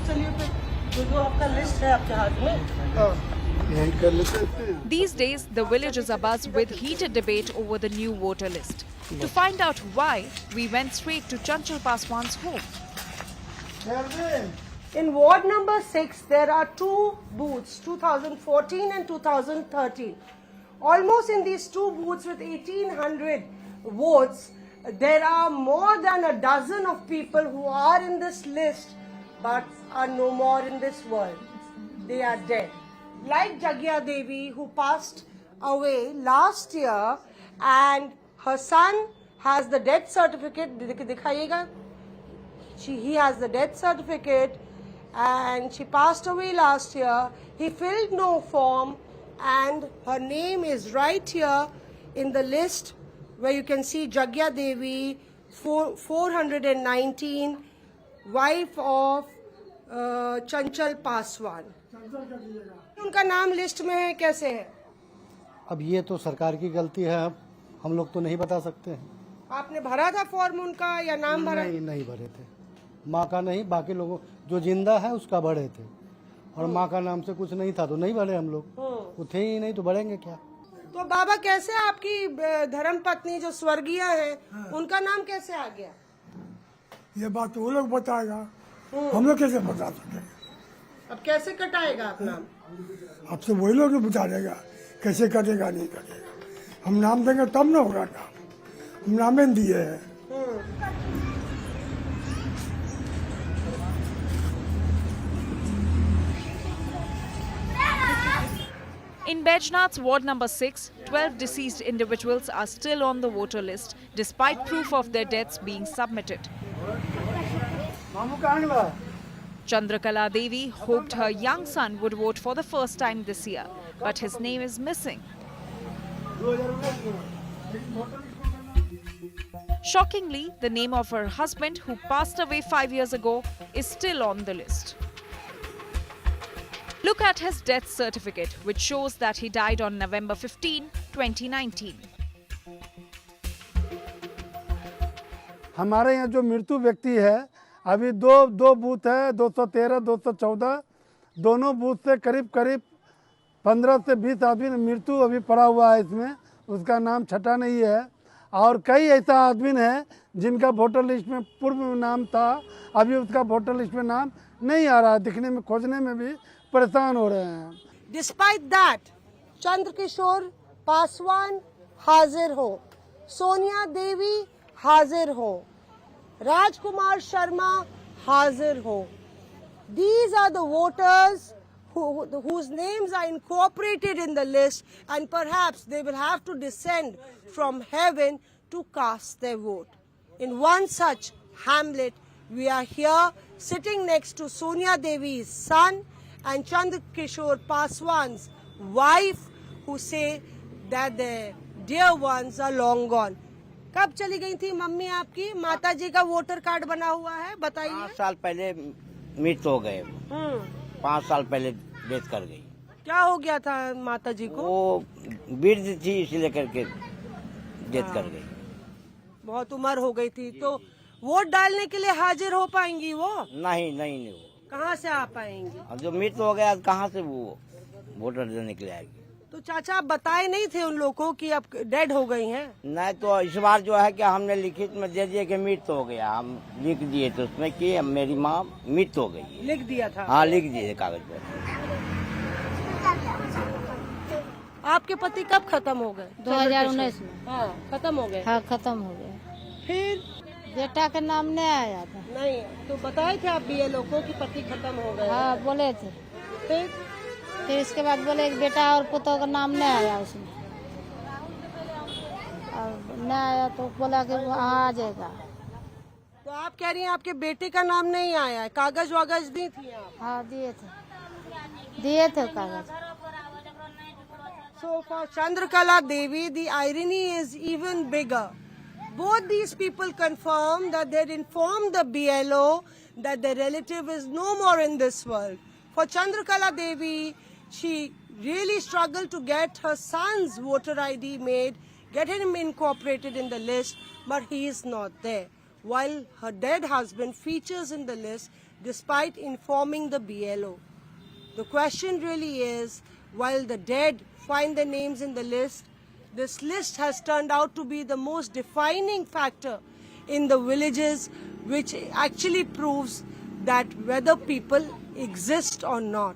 चलिए फिर जो आपका लिस्ट है आपके हाथ में यही कर लेते हैं। These days, the village is abuzz with heated debate over the new voter list. To find out why, we went straight to Chanchal Paswan's home. In ward number 6, there are two booths, 2014 and 2013. Almost in these two booths with 1800 votes, there are more than a dozen of people who are in this list but are no more in this world. They are dead. Like Jagya Devi, who passed away last year, and her son has the death certificate. दिखाइएगा. He has the death certificate, and she passed away last year. He filled no form, and her name is right here in the list where you can see Jagya Devi, 419, wife of Chanchal Paswan. उनका नाम list में है, कैसे है? अब ये तो सरकार की गलती है, अब हम लोग तो नहीं बता सकते हैं। आपने भरा था फॉर्म उनका या नाम भरा? नहीं भरे थे। माँ का नहीं, बाकी लोगों जो जिंदा है उसका भरे थे, और माँ का नाम से कुछ नहीं था तो नहीं भरे हम लोग। वो थे ही नहीं तो भरेंगे क्या? तो बाबा कैसे आपकी धर्म पत्नी जो स्वर्गीय है, उनका नाम कैसे आ गया? ये बात वो लोग बताएगा, हम लोग कैसे बता सकेंगे? अब कैसे कटाएगा आप नाम? आपसे वही लोग बता देगा कैसे कटेगा नहीं कटेगा। हम नाम देंगे तब ना होगा नाम, हम नाम दिए हैं। In Bajnath's ward number 6, 12 deceased individuals are still on the voter list despite proof of their deaths being submitted. Chandrakala Devi hoped her young son would vote for the first time this year, but his name is missing. Shockingly, the name of her husband, who passed away 5 years ago, is still on the list. Look at his death certificate, which shows that he died on November 15, 2019. हमारे यहाँ जो मृत्यु व्यक्ति है, अभी दो booth है, 213, 214, दोनों बूथ से करीब 15 से 20 आदमी मृत्यु अभी पड़ा हुआ है इसमें, उसका नाम छटा नहीं है। और कई ऐसा आदमी है जिनका वोटर लिस्ट में पूर्व में नाम था, अभी उसका वोटर लिस्ट में नाम नहीं आ रहा है, दिखने में खोजने में भी परेशान हो रहे हैं। Despite that, चंद्रकिशोर पासवान हाजिर हो, सोनिया देवी हाजिर हो, राजकुमार शर्मा हाजिर हो. These are the voters whose names are incorporated in the list, and perhaps they will have to descend from heaven to cast their vote. In one such hamlet, we are here sitting next to Sonia Devi's son and Chandrakishore Paswan's wife, who say that their dear ones are long gone. कब चली गई थी mummy आपकी? माता जी का voter card बना हुआ है, बताइए। 5 साल पहले मृत हो गए। 5 साल पहले डेथ कर गई। क्या हो गया था माता जी को? वो वृद्ध थी इसलिए करके डेथ कर गई। बहुत उम्र हो गई थी, तो वोट डालने के लिए हाजिर हो पाएंगी वो? नहीं वो कहाँ से आ पाएंगी? अब जो मृत हो गया कहाँ से वो वोटर देने के लिए आएगी? तो चाचा आप बताए नहीं थे उन लोगों को कि अब डेड हो गई हैं? नहीं, तो इस बार जो है कि हमने लिखित में दे दिए कि मृत हो गया, हम लिख दिए तो उसमें कि मेरी माँ मृत हो गई है। लिख दिया था? हाँ, लिख दिए कागज पर। आपके पति कब खत्म हो गए? 2019 में। हाँ, खत्म हो गए। हाँ, खत्म हो गए। फिर बेटा का नाम नहीं आया था। नहीं, तो बताए थे आप बीएलओ को कि पति खत्म हो गए? हाँ, बोले थे। फिर इसके बाद बोले एक बेटा और पुतों का नाम नहीं आया उसमें, और नहीं आया तो बोला कि वो आ जाएगा। तो आप कह रही हैं आपके बेटे का नाम नहीं आया है, कागज वागज दी थी आप? हाँ, दिए थे कागज। So for Chandrakala Devi, the irony is even bigger. Both these people confirm that they had informed the BLO that their relative is no more in this world. For Chandrakala Devi, she really struggled to get her son's voter ID made, get him incorporated in the list, but he is not there. while her dead husband features in the list despite informing the BLO. The question really is, while the dead find their names in the list, this list has turned out to be the most defining factor in the villages, which actually proves that whether people exist or not.